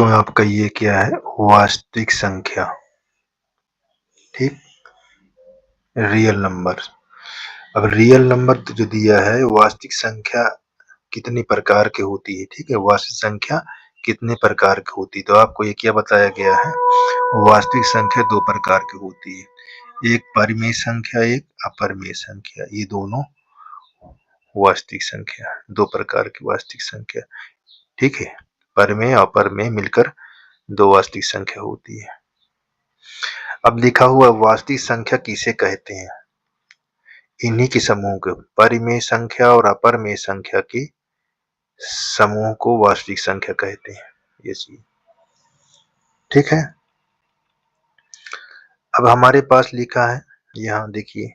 तो आपका ये क्या है, वास्तविक संख्या, ठीक, रियल नंबर। अब रियल नंबर जो दिया है, वास्तविक संख्या कितनी प्रकार की होती है, ठीक है, वास्तविक संख्या कितने प्रकार की होती है। तो आपको ये क्या बताया गया है, वास्तविक संख्या दो प्रकार की होती है, एक परिमेय संख्या, एक अपरिमेय संख्या। ये दोनों वास्तविक संख्या, दो प्रकार की वास्तविक संख्या, ठीक है। परिमेय और अपरिमेय मिलकर दो वास्तविक संख्या होती है। अब लिखा हुआ वास्तविक संख्या किसे कहते हैं, इन्हीं के समूह को, परिमेय संख्या और अपरिमेय संख्या के समूह को वास्तविक संख्या कहते हैं। ये चीज ठीक है। अब हमारे पास लिखा है, यहाँ देखिए,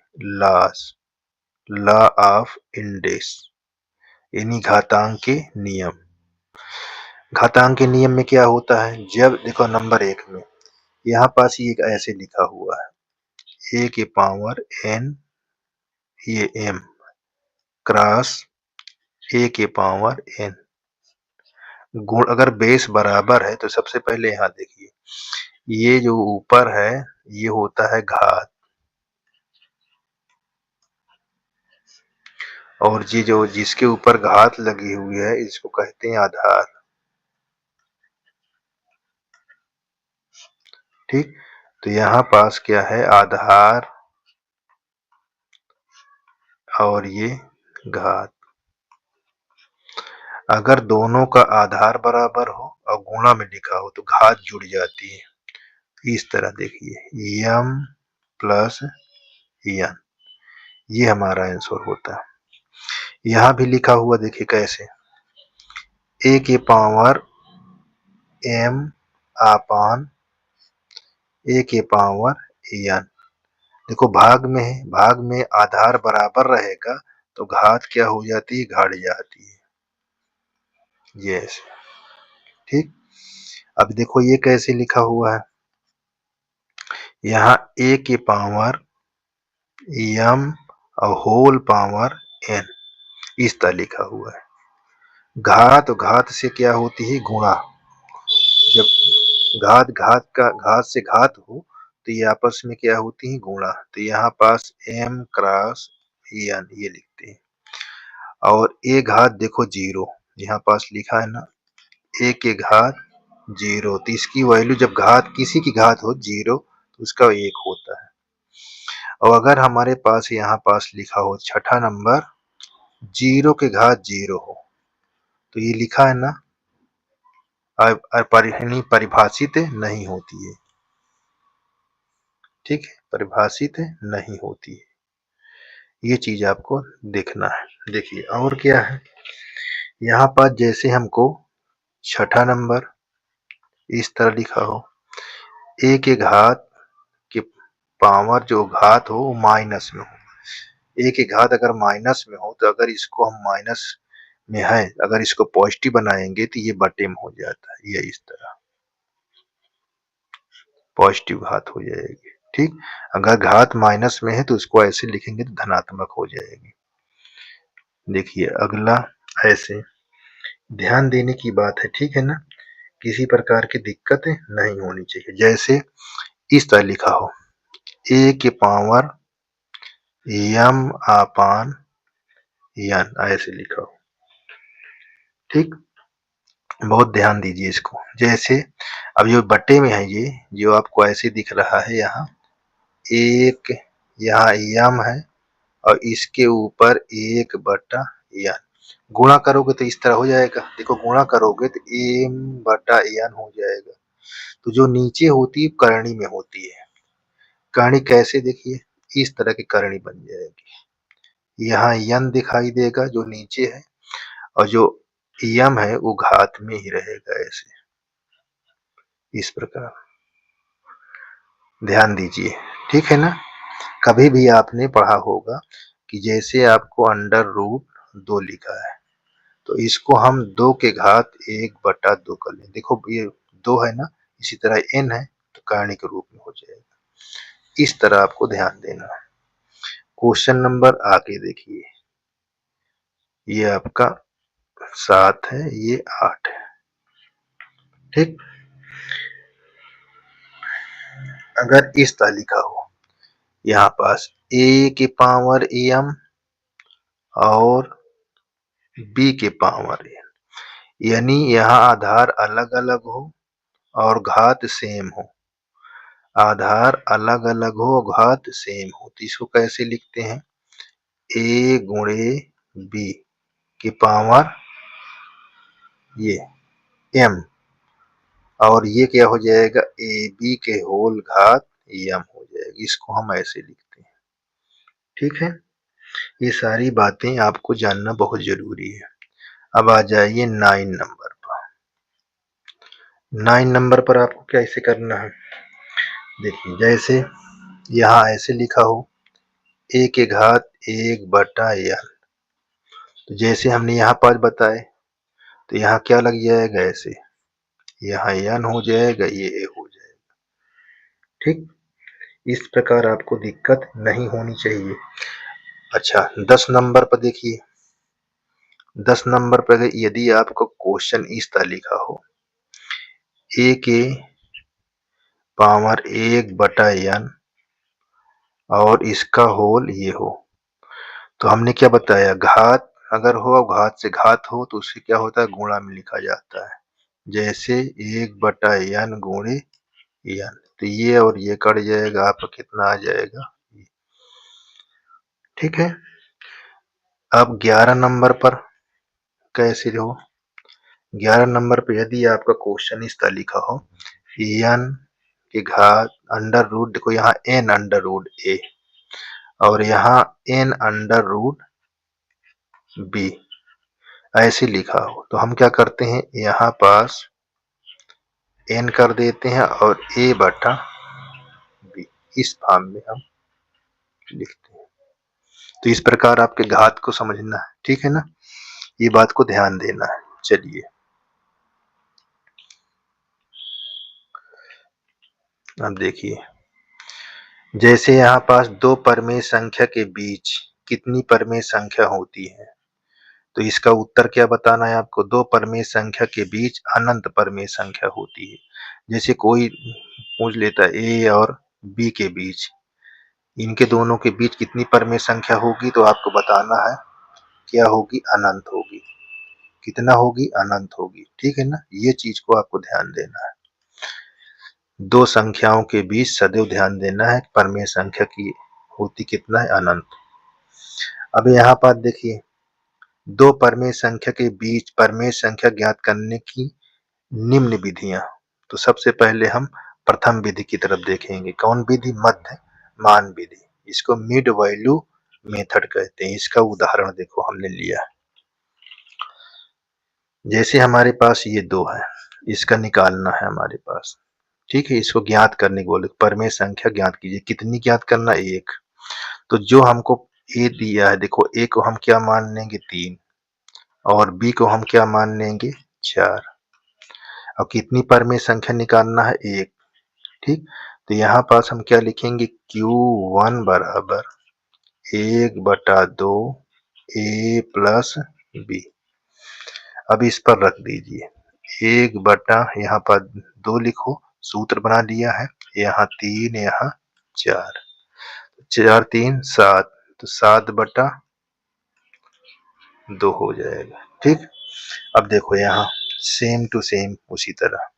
लॉ ऑफ इंडेक्स, यानी घातांक के नियम। घातांक के नियम में क्या होता है, जब देखो नंबर एक में यहाँ पास ये ऐसे लिखा हुआ है, ए के पावर एन, ये एम क्रॉस ए के पावर एन, गुण अगर बेस बराबर है तो सबसे पहले यहाँ देखिए, ये जो ऊपर है ये होता है घात, और ये जो जिसके ऊपर घात लगी हुई है इसको कहते हैं आधार, ठीक। तो यहाँ पास क्या है, आधार और ये घात। अगर दोनों का आधार बराबर हो और गुणा में लिखा हो तो घात जुड़ जाती है, इस तरह देखिए, यम प्लस यन, ये हमारा आंसर होता है। यहाँ भी लिखा हुआ देखिए कैसे, ए के पावर एम अपान ए के पावर एन। देखो भाग में है, भाग में आधार बराबर रहेगा तो घात क्या हो जाती है, घट जाती है, यस, ठीक। अब देखो ये कैसे लिखा हुआ है, यहाँ ए के पावर एम और होल पावर एन, इस तरह लिखा हुआ है। घात, घात से क्या होती है, गुणा। जब घात घात का घात से घात हो तो ये आपस में क्या होती है, गुणा। तो यहाँ पास एम क्रॉस एन ये लिखते हैं, और ए घात देखो जीरो, यहाँ पास लिखा है ना, ए के घात जीरो, तो इसकी वैल्यू जब घात किसी की घात हो जीरो तो उसका एक होता है। और अगर हमारे पास यहाँ पास लिखा हो छठा नंबर, जीरो के घात जीरो हो, तो ये लिखा है ना, परिभाषित नहीं होती है, ठीक है, परिभाषित नहीं होती है, ये चीज आपको देखना है। देखिए और क्या है, यहाँ पर जैसे हमको छठा नंबर इस तरह लिखा हो, ए के घात के पावर जो घात हो वो माइनस में हो, ए के घात अगर माइनस में हो तो अगर इसको हम माइनस में है, अगर इसको पॉजिटिव बनाएंगे तो ये बटे में हो जाता है, ये इस तरह पॉजिटिव घात हो जाएगी, ठीक। अगर घात माइनस में है तो उसको ऐसे लिखेंगे तो धनात्मक हो जाएगी। देखिए अगला, ऐसे ध्यान देने की बात है, ठीक है ना, किसी प्रकार की दिक्कत नहीं होनी चाहिए। जैसे इस तरह लिखा हो, ए के पावर यम अपान यन, ऐसे लिखा हो, ठीक। बहुत ध्यान दीजिए इसको। जैसे अब जो बटे में है, ये जो आपको ऐसे दिख रहा है, यहाँ एक, यहाँ यम है और इसके ऊपर एक बटा एन, गुणा करोगे तो इस तरह हो जाएगा, देखो गुणा करोगे तो एम बटा एन हो जाएगा। तो जो नीचे होती है करणी में होती है, करणी कैसे, देखिए इस तरह की करणी बन जाएगी, यहाँ यन दिखाई देगा जो नीचे है, और जो यम है वो घात में ही रहेगा, ऐसे इस प्रकार ध्यान दीजिए, ठीक है ना। कभी भी आपने पढ़ा होगा कि जैसे आपको अंडर रूट 2 लिखा है तो इसको हम 2 के घात 1/2 कर लें, देखो ये 2 है ना, इसी तरह n है तो करणी के रूप में हो जाएगा, इस तरह आपको ध्यान देना है। क्वेश्चन नंबर आगे देखिए, ये आपका 7 है, ये 8 है, ठीक। अगर इस तरह लिखा हो यहाँ पास a की पावर m और b की पावर n, यानी यहाँ आधार अलग अलग हो और घात सेम हो, आधार अलग अलग हो घात सेम हो, तो इसको कैसे लिखते हैं, a गुणे b की पावर ये m और ये क्या हो जाएगा ए बी के होल घात m हो जाएगा, इसको हम ऐसे लिखते हैं। ठीक है, ये सारी बातें आपको जानना बहुत जरूरी है। अब आ जाइए 9 नंबर पर। 9 नंबर पर आपको कैसे करना है, देखिए जैसे यहाँ ऐसे लिखा हो a के घात 1/n, तो जैसे हमने यहाँ पर बताए तो यहाँ क्या लग जाएगा, ऐसे यहाँ n हो जाएगा, ये a हो जाएगा। ठीक, इस प्रकार आपको दिक्कत नहीं होनी चाहिए। अच्छा 10 नंबर पर देखिए, 10 नंबर पर यदि आपको क्वेश्चन इस तरह लिखा हो a के पावर 1/n और इसका होल ये हो, तो हमने क्या बताया, घात अगर हो और घात से घात हो तो उससे क्या होता है, गुणा में लिखा जाता है, जैसे 1/n गुणे n, तो ये और ये कट जाएगा, आपका कितना आ जाएगा। ठीक है, अब 11 नंबर पर कैसे हो, 11 नंबर पर यदि आपका क्वेश्चन इस तरह लिखा हो n की घात अंडर रूट, देखो यहाँ n अंडर रूट a और यहाँ n अंडर रूट b ऐसे लिखा हो, तो हम क्या करते हैं, यहाँ पास n कर देते हैं और a बटा b, इस फॉर्म में हम लिखते हैं। तो इस प्रकार आपके घात को समझना है, ठीक है ना, ये बात को ध्यान देना है। चलिए अब देखिए, जैसे यहाँ पास दो परमेय संख्या के बीच कितनी परमेय संख्या होती है, तो इसका उत्तर क्या बताना है आपको, दो परमेय संख्या के बीच अनंत परमेय संख्या होती है। जैसे कोई पूछ लेता है ए और बी के बीच, इनके दोनों के बीच कितनी परमेय संख्या होगी, तो आपको बताना है क्या होगी, अनंत होगी। कितना होगी, अनंत होगी। ठीक है ना, ये चीज को आपको ध्यान देना है। दो संख्याओं के बीच सदैव ध्यान देना है, परमेय संख्या की होती कितना है, अनंत। अब यहाँ पर देखिए, दो परमेय संख्या के बीच परमेय संख्या ज्ञात करने की निम्न विधियां। तो सबसे पहले हम प्रथम विधि की तरफ देखेंगे। कौन विधि, मध्य मान विधि, इसको मिड वैल्यू मेथड कहते हैं। इसका उदाहरण देखो हमने लिया, जैसे हमारे पास ये दो है, इसका निकालना है हमारे पास। ठीक है, इसको ज्ञात करने को बोले, परमेय संख्या ज्ञात कीजिए। कितनी ज्ञात करना, एक। तो जो हमको ए दिया है, देखो ए को हम क्या मान लेंगे, 3 और बी को हम क्या मान लेंगे, 4। और कितनी परमेय संख्या निकालना है, एक। ठीक, तो यहाँ पास हम क्या लिखेंगे, Q1 बराबर 1/2 a प्लस बी। अब इस पर रख दीजिए 1 बटा यहाँ पर 2 लिखो, सूत्र बना दिया है, यहाँ 3 यहाँ 4, 4 3 7, तो 7/2 हो जाएगा। ठीक, अब देखो यहाँ सेम टू सेम उसी तरह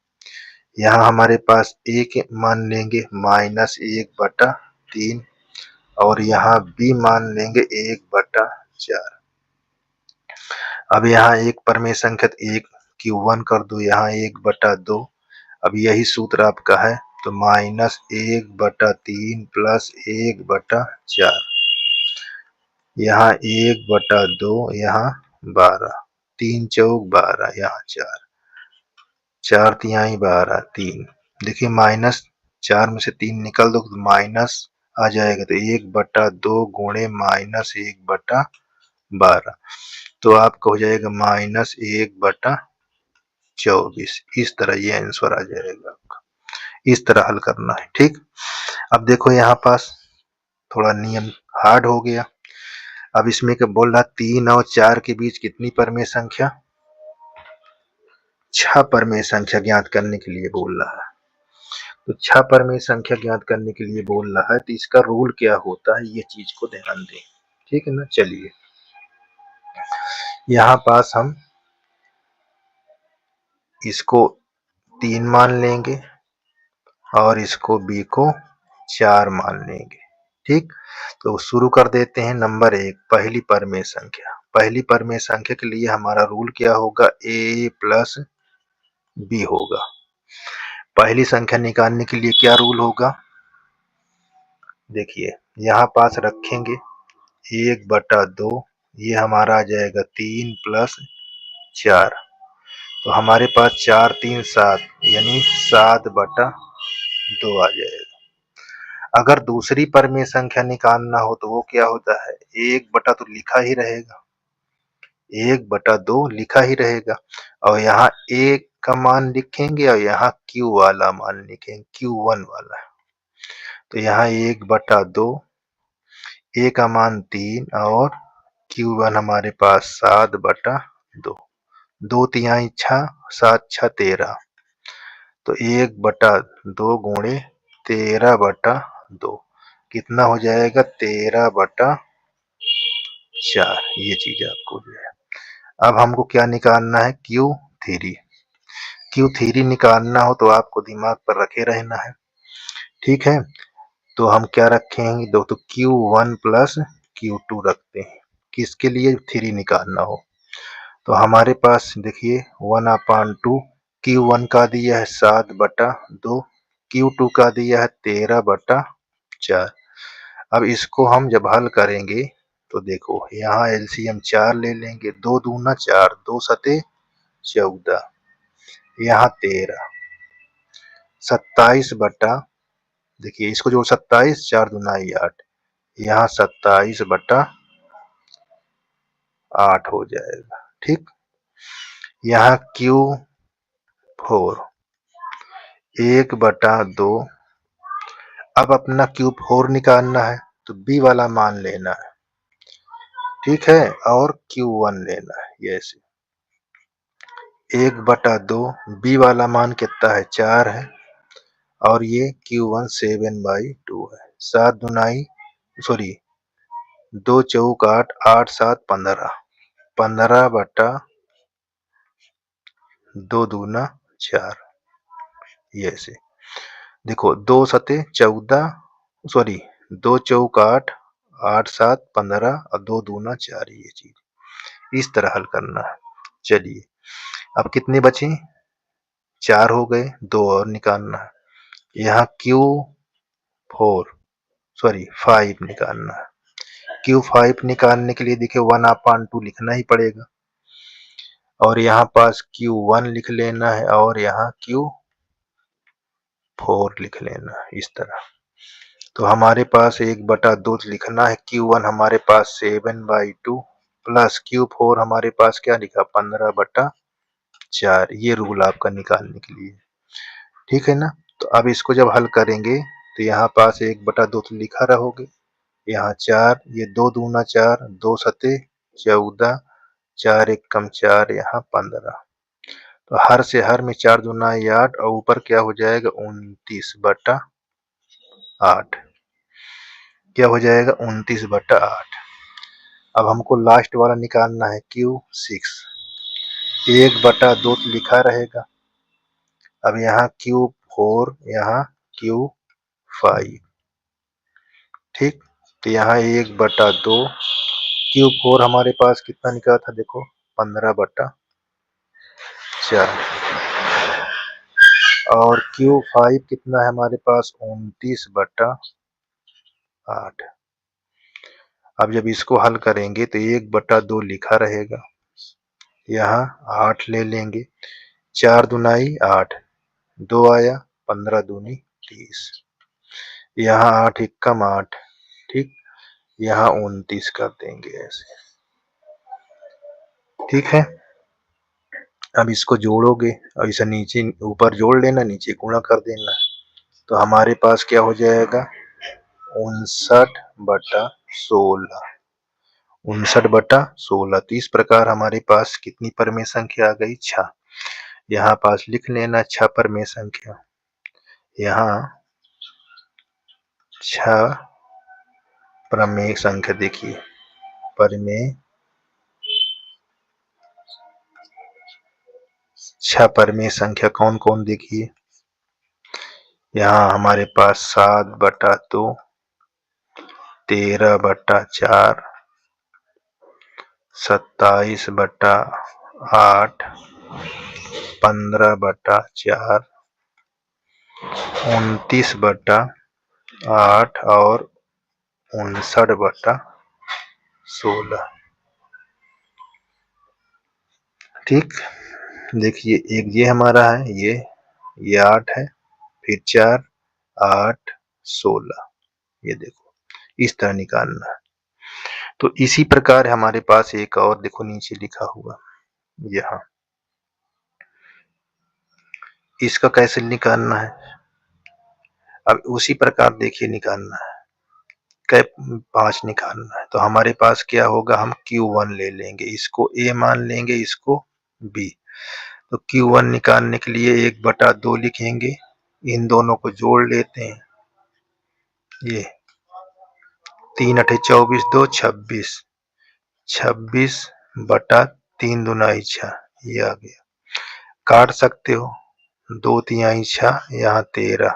यहाँ हमारे पास एक मान लेंगे -1/3 और यहाँ b मान लेंगे 1/4। अब यहाँ एक परमेय संख्या एक Q1 कर दो, यहाँ 1/2। अब यही सूत्र आपका है, तो -1/3 प्लस 1/4, यहाँ 1/2, यहाँ 12, 3 चौक 12, यहाँ 4, 4 तिहाई 12, 3। देखिए -4 में से 3 निकल दो तो माइनस आ जाएगा, तो 1/2 गुणे -1/12, तो आपका हो जाएगा -1/24। इस तरह ये आंसर आ जाएगा आपका, इस तरह हल करना है। ठीक, अब देखो यहाँ पास थोड़ा नियम हार्ड हो गया। अब इसमें क्या बोल रहा, 3 और 4 के बीच कितनी परमेय संख्या, 6 परमेय संख्या ज्ञात करने के लिए बोल रहा है। तो 6 परमेय संख्या ज्ञात करने के लिए बोल रहा है, तो इसका रूल क्या होता है ये चीज को ध्यान दें। ठीक है ना। चलिए यहाँ पास हम इसको 3 मान लेंगे और इसको b को 4 मान लेंगे। ठीक, तो शुरू कर देते हैं। नंबर 1 पहली परमेय संख्या। पहली परमेय संख्या के लिए हमारा रूल क्या होगा, a प्लस b होगा। पहली संख्या निकालने के लिए क्या रूल होगा, देखिए यहाँ पास रखेंगे 1/2, ये हमारा आ जाएगा 3 प्लस 4, तो हमारे पास 4 3 7 यानी 7/2 आ जाएगा। अगर दूसरी परमेय संख्या निकालना हो तो वो क्या होता है, 1 तो लिखा ही रहेगा, 1/2 लिखा ही रहेगा, और यहाँ a का मान लिखेंगे और यहाँ q वाला मान लिखेंगे, q1 वाला। तो यहाँ 1/2, a का मान 3 और q1 हमारे पास 7/2, 2 तिहाई 6, 7 6 13, तो 1/2 गुणे 13/2 कितना हो जाएगा, 13/4। ये चीज आपको जो है, अब हमको क्या निकालना है, Q3। Q3 निकालना हो तो आपको दिमाग पर रखे रहना है। ठीक है, तो हम क्या रखेंगे, दो तो Q1 प्लस Q2 रखते हैं, किसके लिए 3 निकालना हो। तो हमारे पास देखिए 1/2, Q1 का दिया है 7/2, Q2 का दिया है 13/4। अब इसको हम जब हल करेंगे तो देखो यहाँ एलसीएम 4 ले लेंगे, 2 दूना 4, 2 सते 14, यहाँ 13, 27 देखिए इसको जो 27, 4 दूना 8, यहाँ 27/8 हो जाएगा। ठीक, यहाँ Q4 1/2, अब अपना Q4 निकालना है तो B वाला मान लेना है। ठीक है, और Q1 लेना है, ये ऐसे 1/2, B वाला मान कितना है, 4 है, और ये Q1 7/2 है, 7 दुनाई सॉरी 2 चौक 8, 8 7 15, 15/2 दूना 4, ये ऐसे देखो 2 सते 14 सॉरी 2 चौक 8, 8 7 15 और 2 दूना 4, ये चीज इस तरह हल करना है। चलिए अब कितने बचे, 4 हो गए, 2 और निकालना है। यहाँ Q5 निकालना है। Q5 निकालने के लिए देखिए 1/2 लिखना ही पड़ेगा, और यहाँ पास Q1 लिख लेना है और यहाँ Q4 लिख लेना है इस तरह। तो हमारे पास 1/2 लिखना है, Q1 हमारे पास 7/2 प्लस Q4 हमारे पास क्या लिखा, 15/4। ये रूल आपका निकालने के लिए। ठीक है ना। तो अब इसको जब हल करेंगे तो यहाँ पास 1/2 तो लिखा रहोगे, यहाँ 4, ये 2 दूना 4, 2 सते 14, 4 एकम 4, यहाँ 15, तो हर से हर में 4 दूना 8 और ऊपर क्या हो जाएगा, 29/8। क्या हो जाएगा, 29/8। अब हमको लास्ट वाला निकालना है Q6, 1/2 तो लिखा रहेगा, अब यहाँ Q4, यहाँ Q5। ठीक, तो यहाँ 1/2, Q4 हमारे पास कितना निकला था, देखो 15/4, और Q5 कितना है हमारे पास, 29/8। अब जब इसको हल करेंगे तो 1/2 लिखा रहेगा, यहाँ 8 ले लेंगे, 4 दुनाई 8, 2 आया, 15 दूनी 30, यहाँ 8 एकम 8। ठीक, यहाँ 29 कर देंगे ऐसे। ठीक है, अब इसको जोड़ोगे और इसे नीचे ऊपर जोड़ लेना, नीचे गुणा कर देना, तो हमारे पास क्या हो जाएगा, 59/16, 59/16। तो इस प्रकार हमारे पास कितनी परमेय संख्या आ गई, 6। यहाँ पास लिख लेना 6 परमेय संख्या। यहाँ 6 प्रमेय संख्या देखिए, प्रमेय 6 प्रमेय संख्या कौन कौन देखिए। यहाँ हमारे पास 7/2, 13/4, 27/8, 15/4, 29/8 और 59/16। ठीक, देखिए एक ये हमारा है, ये 8 है, फिर 4, 8, 16, ये देखो इस तरह निकालना है। तो इसी प्रकार हमारे पास एक और देखो नीचे लिखा हुआ, यहाँ इसका कैसे निकालना है। अब उसी प्रकार देखिए निकालना है, 5 निकालना है। तो हमारे पास क्या होगा, हम Q1 ले लेंगे, इसको A मान लेंगे, इसको B। तो Q1 निकालने के लिए 1/2 लिखेंगे, इन दोनों को जोड़ लेते हैं। ये 3 8 24 2 26, 26/3 दूनाई 6, ये आ गया। काट सकते हो, 2 तिहाई 6, यहाँ 13।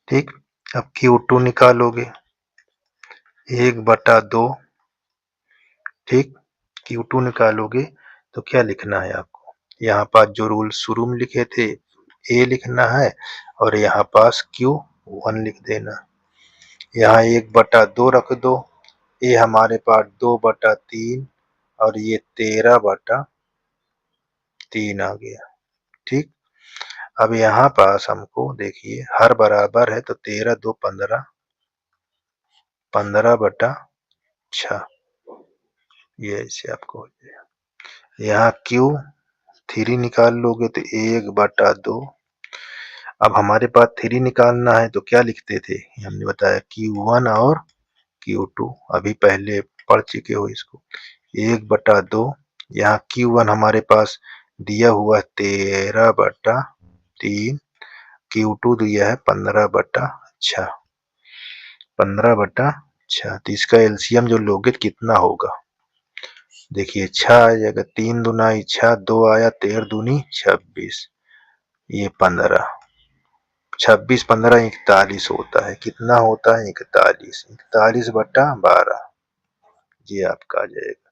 ठीक, अब Q2 निकालोगे, 1/2। ठीक, Q2 निकालोगे तो क्या लिखना है आपको, यहाँ पास जो रूल शुरू में लिखे थे A लिखना है, और यहाँ पास Q1 लिख देना। यहाँ 1/2 रख दो, ये हमारे पास 2/3 और ये 13/3 आ गया। ठीक, अब यहाँ पास हमको देखिए हर बराबर है, तो 13 2 15, 15/6, ये ऐसे आपको हो जाएगा। यहाँ Q3 निकाल लोगे तो 1/2। अब हमारे पास 3 निकालना है, तो क्या लिखते थे, हमने बताया Q1 और Q2, अभी पहले पढ़ चुके हो इसको। 1/2, यहाँ Q1 हमारे पास दिया हुआ 13/3, Q2 दिया है 15/6, 15/6। तो इसका एलसीएम जो लोगे कितना होगा, देखिए 6 आ जाएगा, 3 दूनाई 6, 2 आया, 13 दूनी 26, ये 15, 26 15 41 होता है। कितना होता है, 41, 41/12, ये आपका आ जाएगा।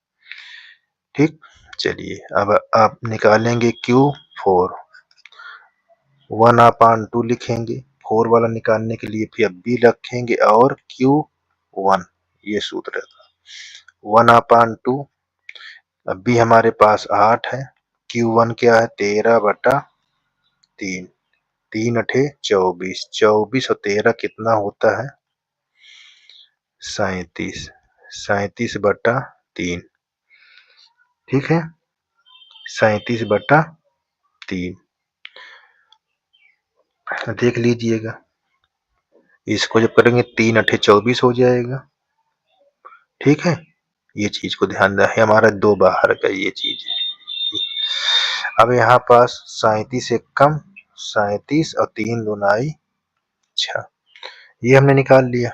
ठीक, चलिए अब आप निकालेंगे Q4, 1/2 लिखेंगे, 4 वाला निकालने के लिए फिर B रखेंगे और Q1, ये सूत्र था 1/2। अब भी हमारे पास 8 है, Q1 क्या है, 13/3, 3 8 24, 24 और 13 कितना होता है, 37, 37/3। ठीक है, 37/3, देख लीजिएगा, इसको जब करेंगे 3 8 24 हो जाएगा। ठीक है, ये चीज को ध्यान रहे, हमारा 2 बाहर का ये चीज है। अब यहाँ पास 37 से कम, 37 और 3 दूनाई 6, ये हमने निकाल लिया।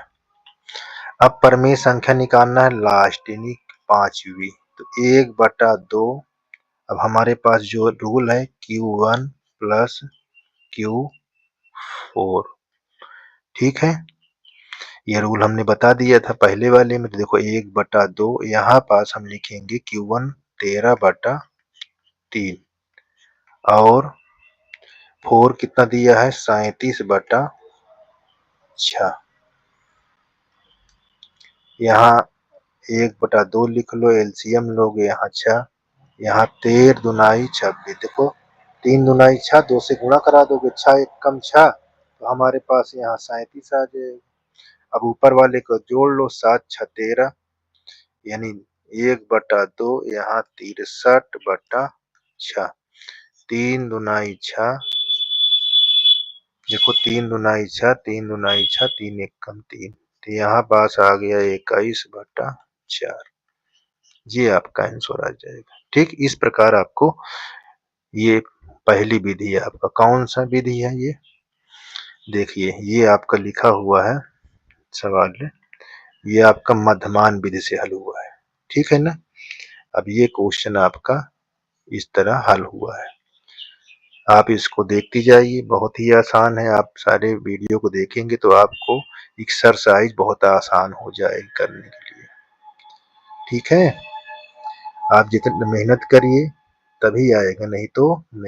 अब प्रमेय संख्या निकालना है लास्ट, यानी 5वीं, तो 1/2। अब हमारे पास जो रूल है Q1 प्लस Q4, ठीक है, ये रूल हमने बता दिया था पहले वाले में। तो देखो 1/2, यहाँ पास हम लिखेंगे Q1 13/3 और 4 कितना दिया है, 37/6, यहाँ 1/2 लिख लो, एलसीएम लोगे यहाँ 6, यहाँ 13 दूनाई 26, देखो 3 दूनाई 6, 2 से गुणा करा दोगे, 6 1 कम 6, तो हमारे पास यहाँ 37 आ जाएगा। अब ऊपर वाले को जोड़ लो, 7 6 13, यानी 1/2, यहाँ 63/6, 3 दूनाई 6, देखो 3 दूनाई 6, 3 दूनाई 6, 3 1 कम 3, तो यहाँ पास आ गया 21/4, ये आपका आंसर आ जाएगा। ठीक, इस प्रकार आपको, ये पहली विधि है आपका, कौन सा विधि है ये, देखिए ये आपका लिखा हुआ है सवाल, ये आपका मध्यमान विधि से हल हुआ है, ठीक है ना। अब ये क्वेश्चन आपका इस तरह हल हुआ है, आप इसको देखती जाइए, बहुत ही आसान है। आप सारे वीडियो को देखेंगे तो आपको एक्सरसाइज बहुत आसान हो जाएगी करने के लिए, ठीक है। आप जितना मेहनत करिए तभी आएगा, नहीं तो नहीं।